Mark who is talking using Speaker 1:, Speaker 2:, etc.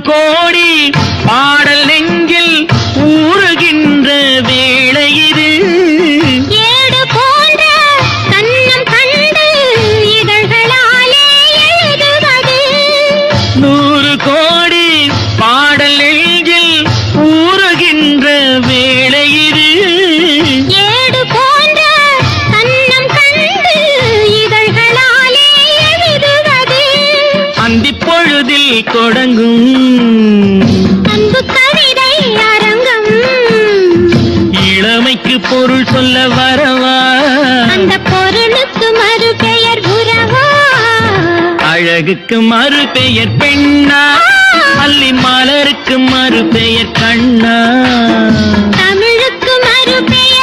Speaker 1: கோடி பாடல் நெஞ்சில் ஊறுகின்ற வேளை இது.
Speaker 2: ஏடு போன்ற கண்ணம் கண்டு இதழ்களாலே எழுதுவது.
Speaker 1: 100 கோடி பாடல் நெஞ்சில் ஊறுகின்ற வேளை இது.
Speaker 2: ஏடு போன்ற கண்ணம் கண்டு இதழ்களாலே எழுதுவது.
Speaker 1: அந்திப் பொழுதில் தொடங்கும்
Speaker 2: அன்பு கவிதை அரங்கம்.
Speaker 1: இளமைக்கு பொருள் சொல்ல வரவா,
Speaker 2: அந்த பொருளுக்கு மறு பெயர் உறவா.
Speaker 1: அழகுக்கு மறு பெயர் பெண்ணா, அல்லி மலருக்கு மறு பெயர் கண்ணா.
Speaker 2: தமிழுக்கு மறு பெயர்